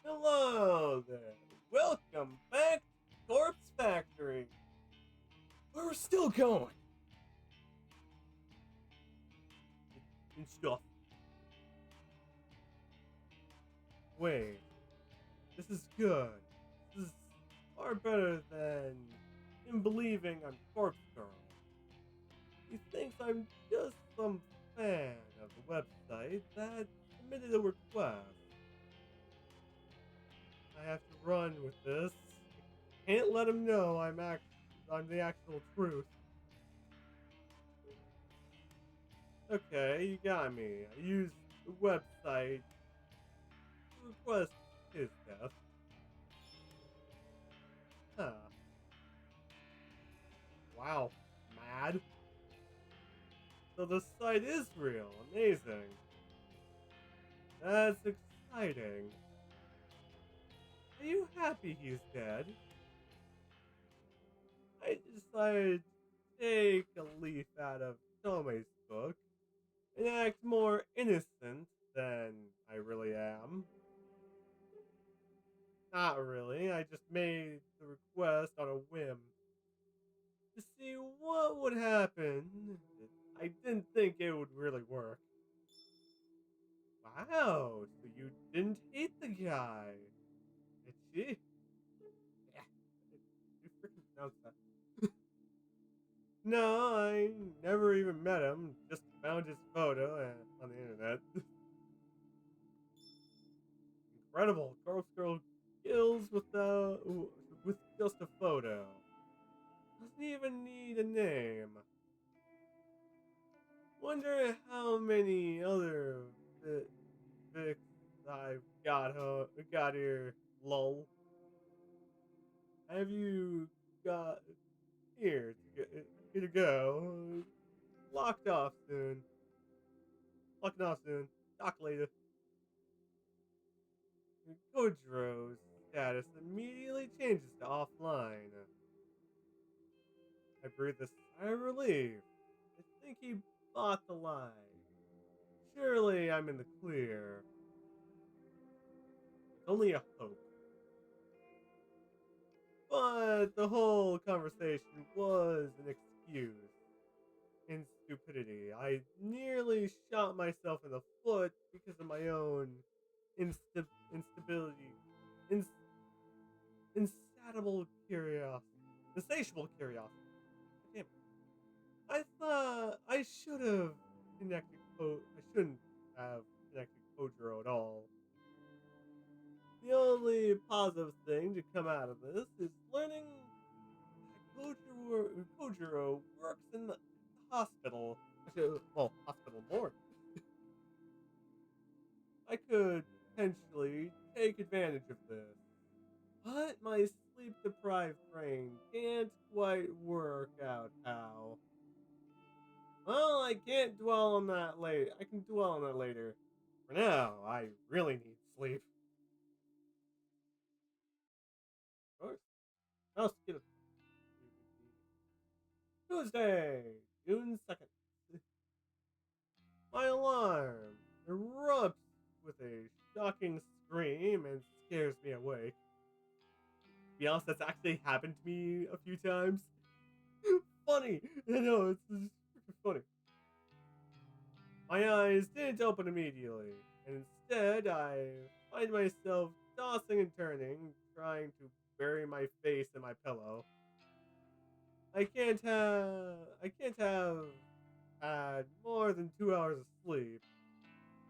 Hello there. Welcome back to Corpse Factory. We're still going. And stuff. Wait, this is good. This is far better than him believing I'm Corpse Girl. He thinks I'm just some fan of the website that submitted a request. I have to run with this. I can't let him know I'm the actual truth. Okay, you got me. I used the website to request his death. Huh. Wow. Mad. So the site is real. Amazing. That's exciting. Are you happy he's dead? I decided to take a leaf out of Tome's book and act more innocent than I really am. Not really. I just made the request on a whim to see what would happen. I didn't think it would really work. Wow, so you didn't hate the guy, did she? Yeah, you freaking pronounced that. No, I never even met him. Just found his photo on the internet. Incredible, Corpse Girl kills with just a photo. Doesn't even need a name. Wonder how many other Vics I've got here. Lol. Have you got here to go? Locked off soon. Locking off soon. Talk later. Gojo's status immediately changes to offline. I breathe a sigh of relief. I think he bought the lie. Surely I'm in the clear. It's only a hope. But the whole conversation was an excuse in stupidity. I nearly shot myself in the foot because of my own instability, ins- insatiable curiosity, insatiable curiosity. God damn it! I thought I should have I shouldn't have connected Kojiro at all. The only positive thing to come out of this is learning that Kojiro works in the hospital. Well, hospital morgue. I could potentially take advantage of this. But my sleep deprived brain can't quite work out how. Well, I can't dwell on that later. I can dwell on that later. For now, I really need sleep. Of course. Mouse get a Tuesday, June 2nd. My alarm erupts with a shocking scream and scares me awake. To be honest, that's actually happened to me a few times. Funny. I know, it's freaking funny. My eyes didn't open immediately, and instead I find myself tossing and turning, trying to bury my face in my pillow. I can't have had more than 2 hours of sleep,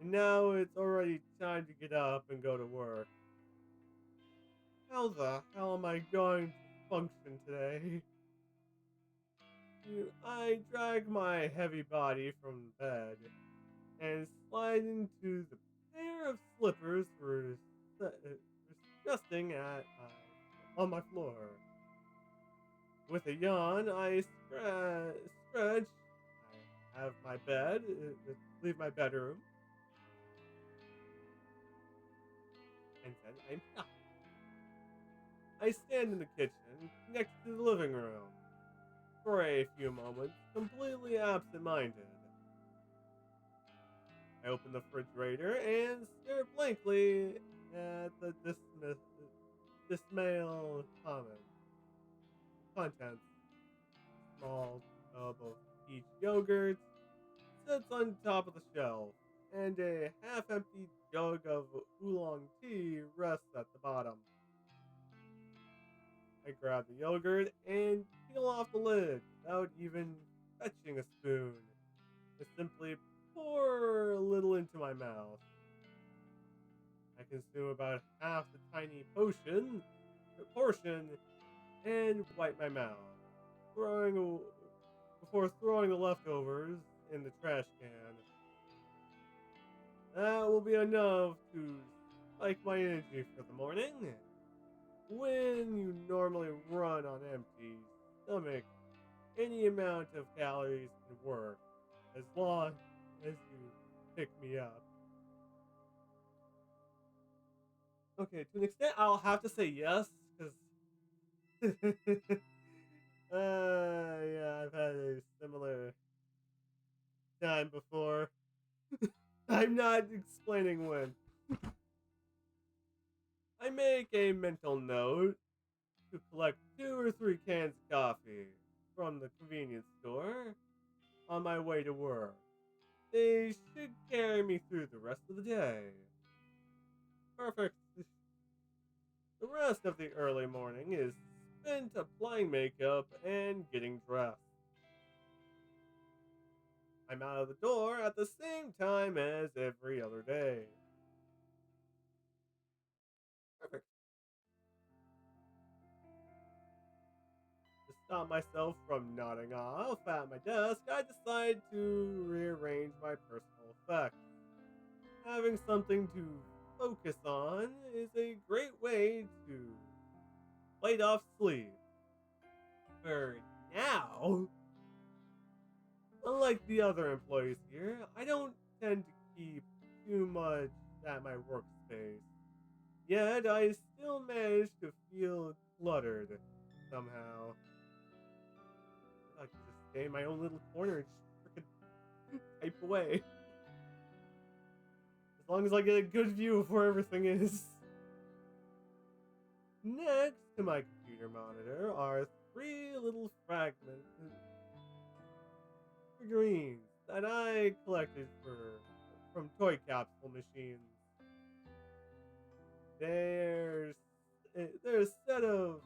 and now it's already time to get up and go to work. How the hell am I going to function today? I drag my heavy body from bed and slide into the pair of slippers resting on my floor. With a yawn, I stretch. I have my bed, leave my bedroom, and then I'm up. I stand in the kitchen next to the living room for a few moments, completely absent minded. I open the refrigerator and stare blankly at the dismal contents. Small tub of peach yogurt sits on top of the shelf, and a half-empty jug of oolong tea rests at the bottom. I grab the yogurt and peel off the lid without even touching a spoon. I simply pour a little into my mouth. I consume about half the tiny portion and wipe my mouth, throwing before throwing the leftovers in the trash can. That will be enough to spike my energy for the morning. When you normally run on empty stomach, any amount of calories can work as long as you pick me up. Okay, to an extent, I'll have to say yes because yeah, I've had a similar time before. I'm not explaining when. I make a mental note to collect 2 or 3 cans of coffee from the convenience store on my way to work. They should carry me through the rest of the day. Perfect. The rest of the early morning is spent applying makeup and getting dressed. I'm out of the door at the same time as every other day. Perfect. To stop myself from nodding off at my desk, I decide to rearrange my personal effects. Having something to focus on is a great way to fight off sleep. For now, unlike the other employees here, I don't tend to keep too much at my workspace. Yet I still manage to feel cluttered somehow. I could just stay in my own little corner and just freaking type away. As long as I get a good view of where everything is. Next to my computer monitor are 3 little figurines that I collected from toy capsule machines. There's there's a set of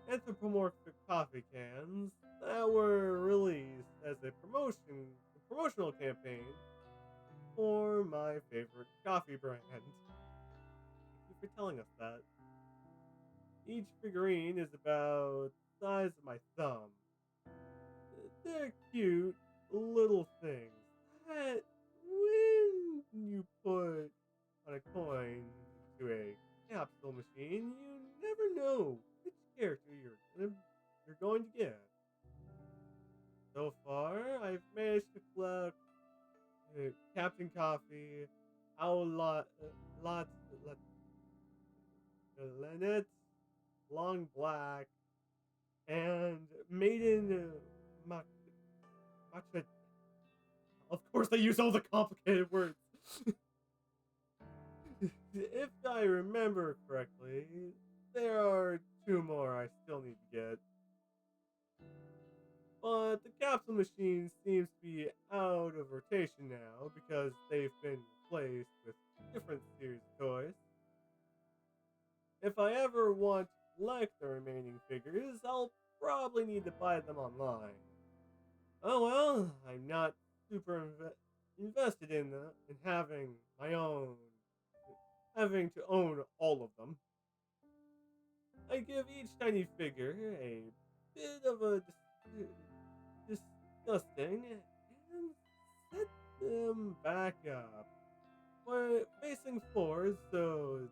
anthropomorphic coffee cans that were released as a promotional campaign for my favorite coffee brand. Thank you for telling us that. Each figurine is about the size of my thumb. They're cute little things that when you put on a coin into a capsule machine, you never know which character you're going to get. So far, I've managed to collect Captain Coffee, Owlot, Lot, Lot, Lynette, Long Black, and Maiden Mach, Macha. Of course, they use all the complicated words. If I remember correctly, there are 2 more I still need to get. But the capsule machine seems to be out of rotation now because they've been replaced with different series of toys. If I ever want to collect the remaining figures, I'll probably need to buy them online. Oh well, I'm not invested in having to own all of them. I give each tiny figure a bit of a disgusting and set them back up, but facing forward sta-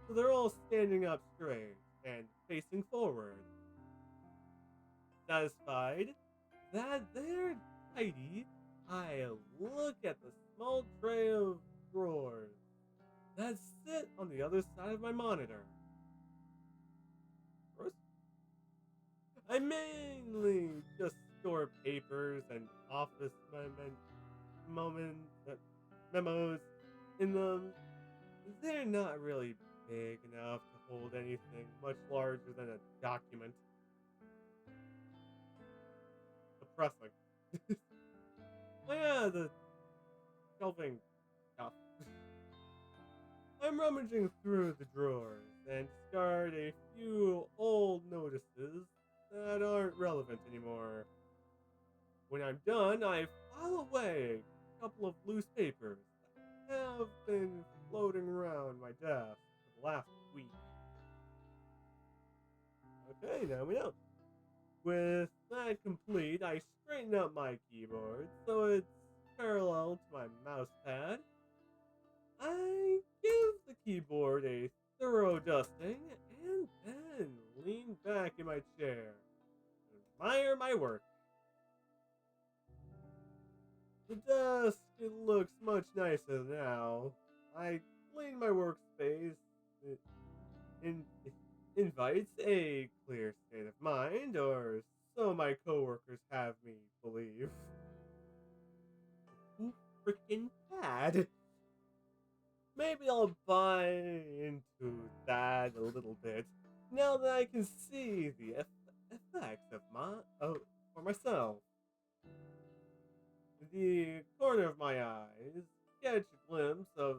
so they're all standing up straight and facing forward. Satisfied that they're tidy, I look at the small tray of drawers that sit on the other side of my monitor. Drawers? I mainly just store papers and office moment, memos. and they're not really big enough to hold anything much larger than a document. Depressing. Oh yeah, the shelving stuff. I'm rummaging through the drawers and discard a few old notices that aren't relevant anymore. When I'm done, I file away a couple of loose papers that have been floating around my desk for the last week. Okay, now we know. With that complete, I straighten up my keyboard so it's parallel to my mouse pad. I give the keyboard a thorough dusting and then lean back in my chair and admire my work. The desk, it looks much nicer now. I clean my workspace. It it invites a clear state of mind, or so my coworkers have me believe. Who freaking bad? Maybe I'll buy into that a little bit now that I can see the effects of for myself. The corner of my eyes catch a glimpse of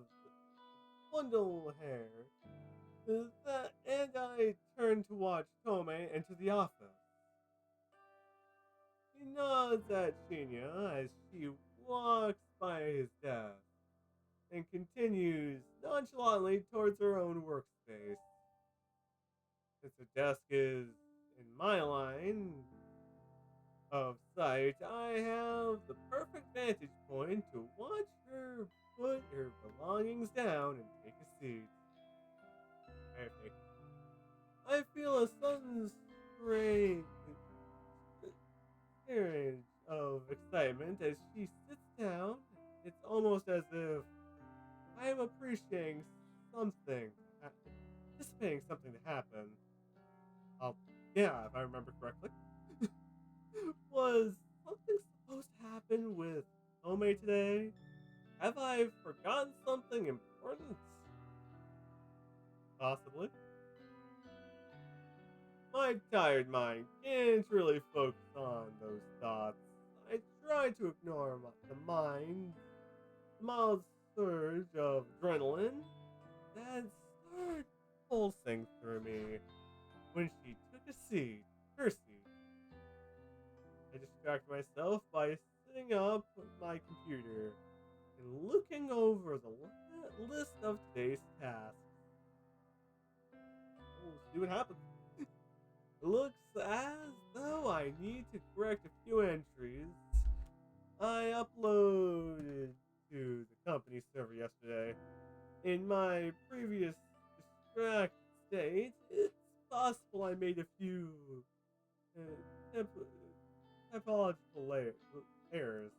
bundle of hair, and I turn to watch Tomei enter the office. He nods at Shinya as she walks by his desk and continues nonchalantly towards her own workspace. Since her desk is in my line of sight, I have the perfect vantage point to watch her put her belongings down and take a seat. Perfect. I feel a sudden strange surge of excitement as she sits down. It's almost as if I am appreciating something, anticipating something to happen. I'll, yeah, if I remember correctly. Was something supposed to happen with Ome today? Have I forgotten something important? Possibly. My tired mind can't really focus on those thoughts. I try to ignore the mild surge of adrenaline that started pulsing through me when she took a seat, her seat. I distract myself by sitting up at my computer and looking over the list of today's tasks. We'll see what happens. It looks as though I need to correct a few entries I uploaded to the company server yesterday. In my previous distracted state, it's possible I made a few uh, typological errors.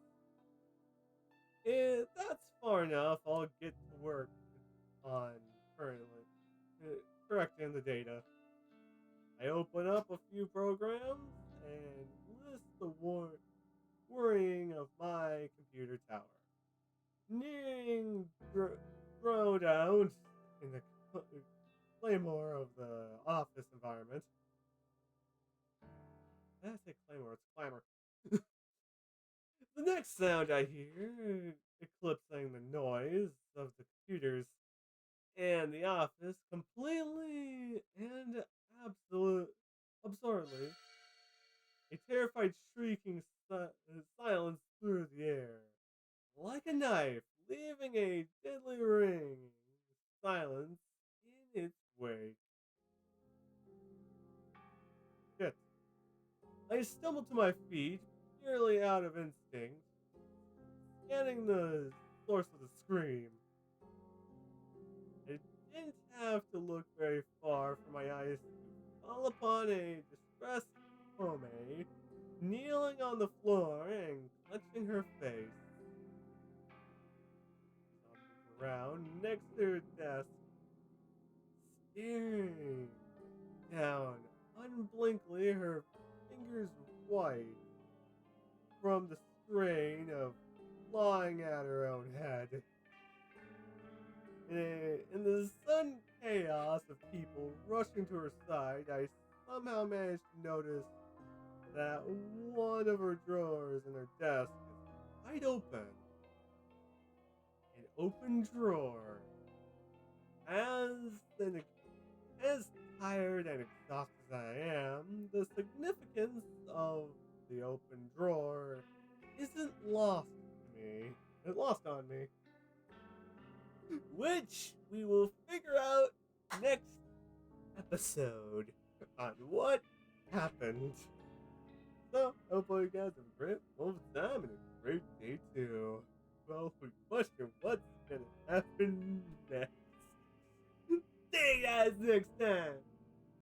That's far enough. I'll get to work on currently uh, correcting the data. I open up a few programs and list the worrying of my computer tower. Nearing throwdown in the claymore of the office environment. Did I say claymore? It's clamor. The next sound I hear, eclipsing the noise of the computers and the office completely and absolute absurdly, a terrified shrieking silence through the air, like a knife, leaving a deadly ring silence in its wake. Shit. I stumble to my feet, purely out of instinct, scanning the source of the scream. I didn't have to look very far for my eyes to fall upon a distressed Home kneeling on the floor and clutching her face. She's on the ground next to her desk, staring down unblinkingly, her fingers white from the strain of clawing at her own head. In the sudden chaos of people rushing to her side, I somehow managed to notice that one of her drawers in her desk is wide open. An open drawer. As an as tired and exhausted as I am, the significance of the open drawer isn't lost to me. It lost on me, which we will figure out next episode on what happened. So, hopefully you guys have a great moment time and a great day too. Well, we question what's gonna happen next. See you guys next time.